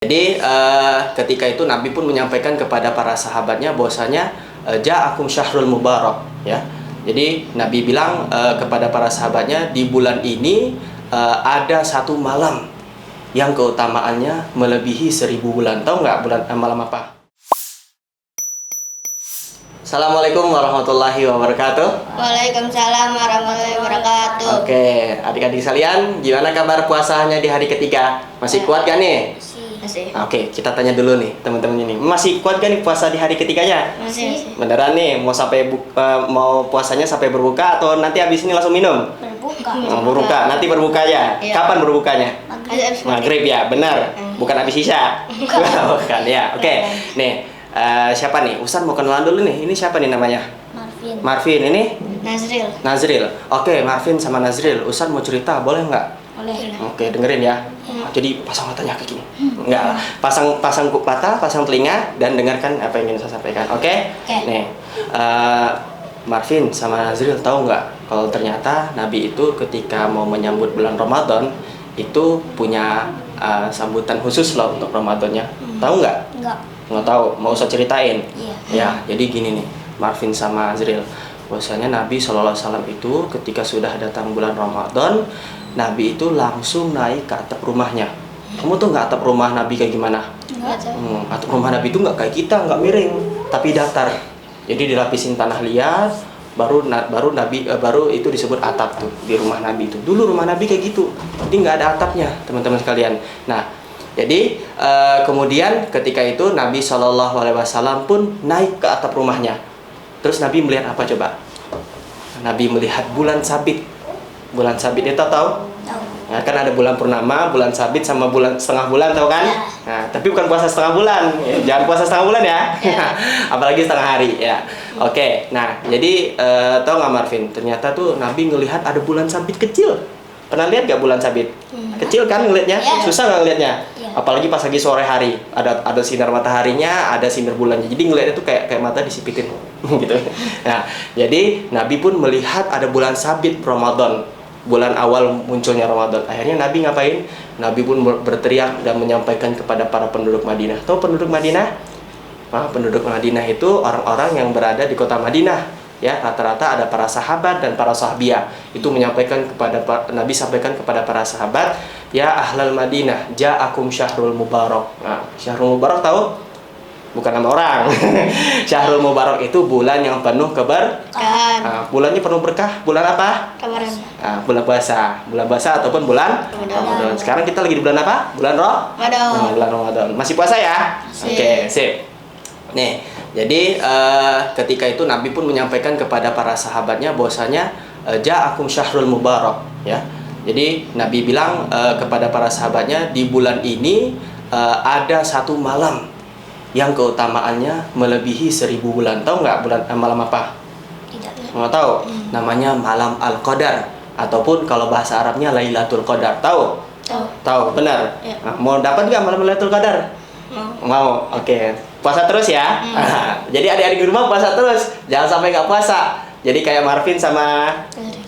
Jadi ketika itu Nabi pun menyampaikan kepada para sahabatnya bahwasanya ja'akum syahrul mubarak, ya. Jadi Nabi bilang kepada para sahabatnya, di bulan ini ada satu malam yang keutamaannya melebihi 1000 bulan. Tahu nggak malam apa? Assalamualaikum warahmatullahi wabarakatuh. Waalaikumsalam warahmatullahi wabarakatuh. Oke, adik-adik sekalian, gimana kabar puasanya di hari ketiga? Masih kuat gak nih? Masih. Oke, kita tanya dulu nih teman-teman ini. Masih kuat gak nih puasa di hari ketiganya? Masih. Beneran nih, mau mau puasanya sampai berbuka atau nanti habis ini langsung minum? Berbuka. Berbuka, nanti berbukanya. Iya. Kapan berbukanya? Habis Maghrib ya, benar. Bukan habis isya. Bukan ya. Oke. Nih, siapa nih? Ustaz mau kenalan dulu nih. Ini siapa nih namanya? Marvin. Marvin, ini? Nazril. Nazril. Oke, Marvin sama Nazril. Ustaz mau cerita, boleh nggak? Boleh. Oke, dengerin ya. Jadi pasang matanya kayak gini. Enggak, pasang mata, pasang telinga dan dengarkan apa yang ingin saya sampaikan. Oke? Oke. Nih, Marvin sama Nazril tahu nggak kalau ternyata Nabi itu ketika mau menyambut bulan Ramadan itu punya sambutan khusus loh untuk Ramadannya. Tahu nggak? Enggak. Nggak tahu. Mau usah ceritain? Iya. Ya, jadi gini nih, Marvin sama Nazril. Bahwasanya Nabi SAW itu ketika sudah datang bulan Ramadan, Nabi itu langsung naik ke atap rumahnya. Kamu tuh nggak atap rumah Nabi kayak gimana? Enggak. Atap rumah Nabi itu nggak kayak kita, nggak miring, tapi datar. Jadi dilapisin tanah liat, baru itu disebut atap tuh di rumah Nabi itu. Dulu rumah Nabi kayak gitu, jadi nggak ada atapnya, teman-teman sekalian. Nah, jadi kemudian ketika itu Nabi SAW pun naik ke atap rumahnya. Terus Nabi melihat apa coba? Nabi melihat bulan sabit. Bulan sabit itu tahu? Tahu. Nah, kan ada bulan purnama, bulan sabit sama bulan setengah bulan, tahu kan? Ya. Nah, tapi bukan puasa setengah bulan. Ya, jangan puasa setengah bulan ya. Ya. Apalagi setengah hari ya. Oke. Nah, jadi tahu nggak Marvin? Ternyata tuh Nabi ngelihat ada bulan sabit kecil. Pernah lihat gak bulan sabit? Kecil kan ngelihatnya? Ya. Susah nggak ngelihatnya? Ya. Apalagi pas lagi sore hari, ada sinar mataharinya, ada sinar bulannya. Jadi ngelihatnya tuh kayak mata disipitin gitu. Nah, jadi Nabi pun melihat ada bulan sabit Ramadan, bulan awal munculnya Ramadan. Akhirnya Nabi ngapain? Nabi pun berteriak dan menyampaikan kepada para penduduk Madinah. Tahu penduduk Madinah? Penduduk Madinah itu orang-orang yang berada di kota Madinah. Ya, rata-rata ada para sahabat dan para sahabiah. Itu menyampaikan Nabi sampaikan kepada para sahabat, ya ahlal Madinah, ja'akum syahrul mubarak. Nah, syahrul mubarak tahu? Bukan nama orang. Syahrul mubarak itu bulan yang penuh keberkahan. Bulannya penuh berkah. Bulan apa? Kemarin. Bulan puasa. Bulan puasa ataupun bulan Ramadan. Sekarang kita lagi di bulan apa? Bulan Ramadan. bulan Ramadan. Masih puasa ya? Masih. Oke, sip. Nih, jadi ketika itu Nabi pun menyampaikan kepada para sahabatnya bahwasanya ja'akum syahrul mubarak, ya. Jadi Nabi bilang kepada para sahabatnya, di bulan ini ada satu malam yang keutamaannya melebihi 1000 bulan. Tahu nggak malam apa? Tidak. Nggak tahu? Namanya malam Al-Qadar, ataupun kalau bahasa Arabnya Lailatul Qadar. Tahu? Tahu. Tahu, benar. Ya. Nah, mau dapat nggak malam Lailatul Qadar? Mau. Oke. Puasa terus ya. Jadi adik-adik di rumah puasa terus, jangan sampai nggak puasa. Jadi kayak Marvin sama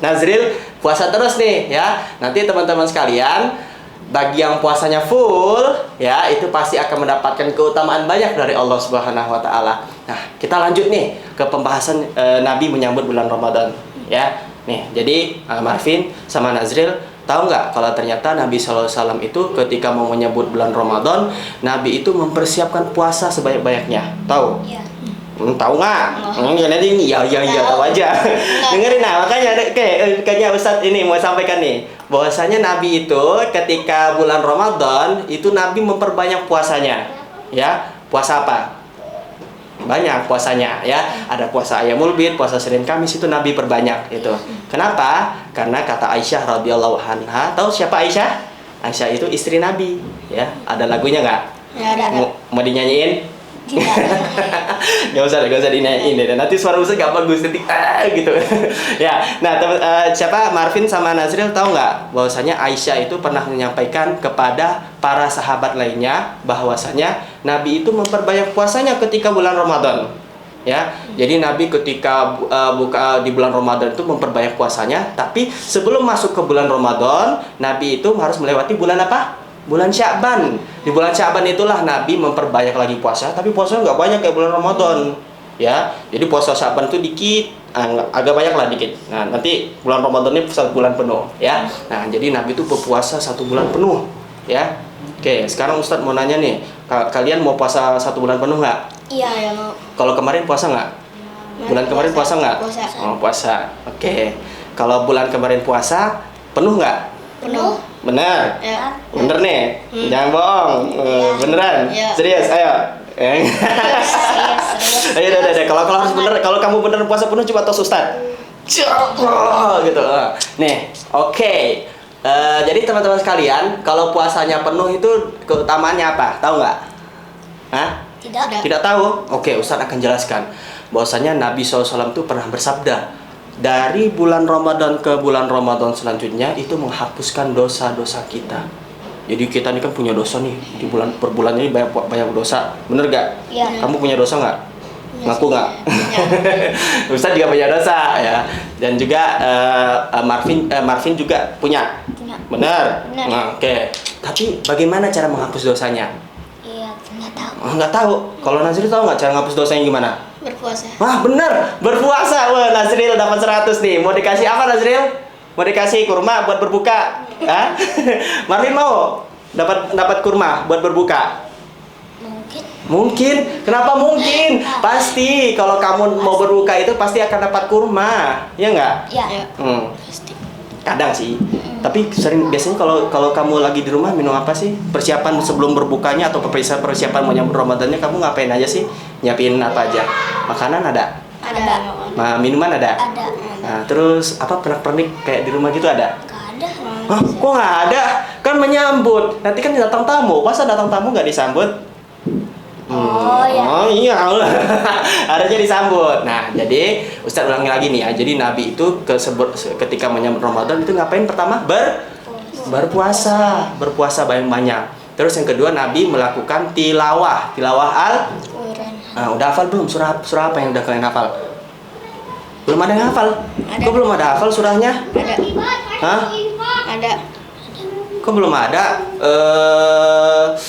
Nazril puasa terus nih ya. Nanti teman-teman sekalian, bagi yang puasanya full ya, itu pasti akan mendapatkan keutamaan banyak dari Allah Subhanahu wa taala. Nah, kita lanjut nih ke pembahasan Nabi menyambut bulan Ramadan ya. Nih, jadi Marvin sama Nazril tahu nggak kalau ternyata Nabi SAW itu ketika mau menyambut bulan Ramadan, Nabi itu mempersiapkan puasa sebanyak-banyaknya. Tahu? Iya. Tahu nggak? Nanti ini ya tahu aja. Dengerin, nah makanya kayaknya Ustadz ini mau sampaikan nih, bahwasanya Nabi itu ketika bulan Ramadan itu Nabi memperbanyak puasanya. Ya, puasa apa? Banyak puasanya ya. Ada puasa Ayyamul Bid, puasa Senin Kamis, itu Nabi perbanyak itu. Kenapa? Karena kata Aisyah radhiyallahu anha, tahu siapa Aisyah? Aisyah itu istri Nabi ya. Ada lagunya nggak? Ya, ada. Mau dinyanyiin? Gak usah dinyanyiin deh. Nanti suara Ustaz gak bagus nanti gitu. Ya. Nah, siapa Marvin sama Nazril tahu nggak bahwasanya Aisyah itu pernah menyampaikan kepada para sahabat lainnya bahwasanya Nabi itu memperbanyak puasanya ketika bulan Ramadan. Ya. Jadi Nabi ketika buka di bulan Ramadan itu memperbanyak puasanya, tapi sebelum masuk ke bulan Ramadan, Nabi itu harus melewati bulan apa? Bulan Sya'ban. Di bulan Sya'ban itulah Nabi memperbanyak lagi puasa, tapi puasanya nggak banyak kayak bulan Ramadan. Ya, jadi puasa Sya'ban itu dikit, agak banyak lah dikit. Nah, nanti bulan Ramadan ini 1 bulan penuh, ya. Nah, jadi Nabi itu berpuasa 1 bulan penuh, ya. Oke, sekarang Ustadz mau nanya nih, kalian mau puasa 1 bulan penuh nggak? Iya, ya mau. Kalau kemarin puasa nggak? Bulan kemarin puasa nggak? Puasa. Oh, puasa. Oke. Kalau bulan kemarin puasa, penuh nggak? Penuh. Bener. Ya. Bener nih. Jangan bohong. Beneran. Iya. Serius, ayo. Serius, serius. Ayo, udah. Kalau harus bener, kalau kamu bener puasa penuh, coba tos Ustaz. Gitu. Nih, oke. Jadi teman-teman sekalian, kalau puasanya penuh itu keutamaannya apa? Tahu nggak? Hah? Tidak. Tidak tahu? Oke, Ustaz akan jelaskan. Bahwasanya Nabi SAW itu pernah bersabda, dari bulan Ramadan ke bulan Ramadan selanjutnya itu menghapuskan dosa-dosa kita. Jadi kita ini kan punya dosa nih, di per bulan ini banyak dosa. Bener gak? Iya. Kamu punya dosa nggak? Punya Ngaku sih. nggak? Punya. Ustaz juga punya dosa ya. Dan juga Marvin juga punya. Punya. Benar. Benar. Nah, oke. Tapi bagaimana cara menghapus dosanya? Iya, nggak tahu. Oh, nggak tahu. Kalau Nazril tahu nggak cara menghapus dosanya gimana? Berpuasa. Wah, bener, berpuasa. Wah, Nazril dapat 100 nih. Mau dikasih apa Nazril? Mau dikasih kurma buat berbuka? Hah? Marvin mau dapat kurma buat berbuka? Mungkin. Mungkin. Kenapa mungkin? Pasti kalau kamu mau berbuka itu pasti akan dapat kurma. Ya nggak? Iya. Pasti. Kadang sih. Tapi biasanya kalau kamu lagi di rumah minum apa sih? Persiapan sebelum berbukanya atau persiapan mau nyambut Ramadannya kamu ngapain aja sih? Nyiapin apa aja? Makanan ada? Ada. Nah, minuman ada? Ada. Nah, terus apa pernak-pernik kayak di rumah gitu ada? Nggak ada. Hah? Kok nggak ada? Kan menyambut. Nanti kan datang tamu. Masa datang tamu nggak disambut? Oh, ya. Oh iya, harusnya disambut. Nah, jadi Ustadz ulangi lagi nih ya. Jadi Nabi itu ketika menyambut Ramadan itu ngapain pertama? Berpuasa banyak-banyak. Terus yang kedua Nabi melakukan tilawah al. Quran. Nah, udah hafal belum surah apa yang udah kalian hafal? Belum ada yang hafal? Ada. Kok belum ada hafal surahnya? Ada. Hah? Ada. Kok belum ada?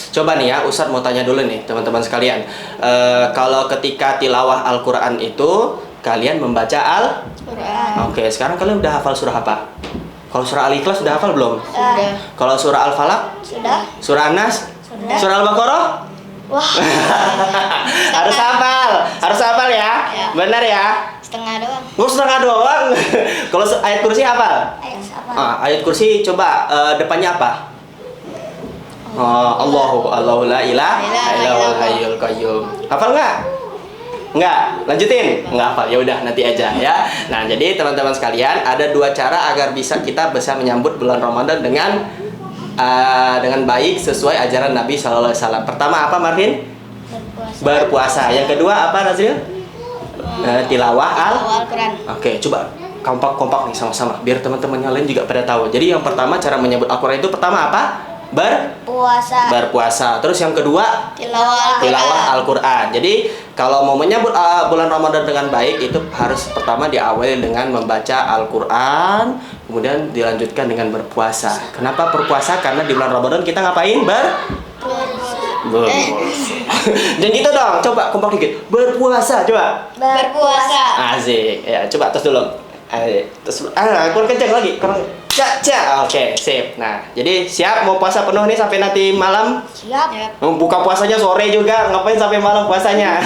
Coba nih ya, Ustadz mau tanya dulu nih teman-teman sekalian. Kalau ketika tilawah Al-Quran itu kalian membaca Quran. Oke, sekarang kalian udah hafal surah apa? Kalau surah Al-Ikhlas udah hafal belum? Sudah. Kalau surah Al-Falaq? Sudah. Surah An-Nas? Sudah. Surah Al-Baqarah? Wah. Harus hafal ya? Ya. Benar ya? Setengah doang. Setengah doang. Kalau ayat kursi hafal? Ayat apa? Ayat kursi coba depannya apa? Allahu la ilaha illallahul hayyul qayyum. Hafal nggak? Nggak? Lanjutin? Nggak hafal. Ya udah nanti aja ya. Nah, jadi teman-teman sekalian, ada 2 cara agar kita bisa menyambut bulan Ramadan dengan baik sesuai ajaran Nabi SAW. Pertama apa, Marvin? Berpuasa. Yang kedua apa, Nazril? Tilawah Al-Quran. Oke, coba kompak nih sama-sama biar teman-teman yang lain juga pada tahu. Jadi yang pertama cara menyebut Al-Quran itu pertama apa? Berpuasa. Terus yang kedua tilawah Al-Quran. Jadi kalau mau menyambut bulan Ramadan dengan baik itu harus pertama diawali dengan membaca Al-Quran, kemudian dilanjutkan dengan berpuasa. Kenapa berpuasa? Karena di bulan Ramadan kita ngapain? Berpuasa. Dan gitu dong, coba kompak dikit. Berpuasa, coba. Berpuasa. Asik. Ya, coba tos dulu. Terus kurang kencang lagi. Oke, sip. Nah, jadi siap mau puasa penuh nih sampai nanti malam? Siap. Buka puasanya sore juga, ngapain sampai malam puasanya?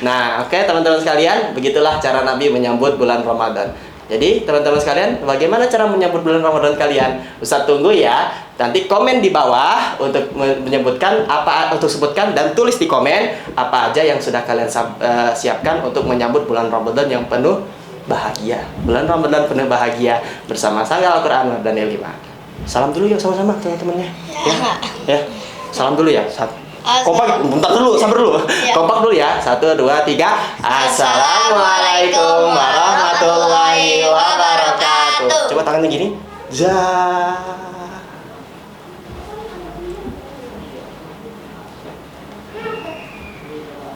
Nah, oke teman-teman sekalian, begitulah cara Nabi menyambut bulan Ramadan. Jadi teman-teman sekalian, bagaimana cara menyambut bulan Ramadan kalian? Ustaz tunggu ya. Nanti komen di bawah untuk menyebutkan untuk sebutkan dan tulis di komen apa aja yang sudah kalian siapkan untuk menyambut bulan Ramadan yang penuh bahagia. Bulan Ramadan penuh bahagia bersama Sangga Al-Quran dan Elima. Salam dulu yuk sama-sama teman-temannya. Ya. Salam dulu ya. Kompak, bentar dulu, sabar dulu. Kompak dulu ya. 1, 2, 3. Assalamualaikum warahmatullahi wabarakatuh. Coba tangannya gini.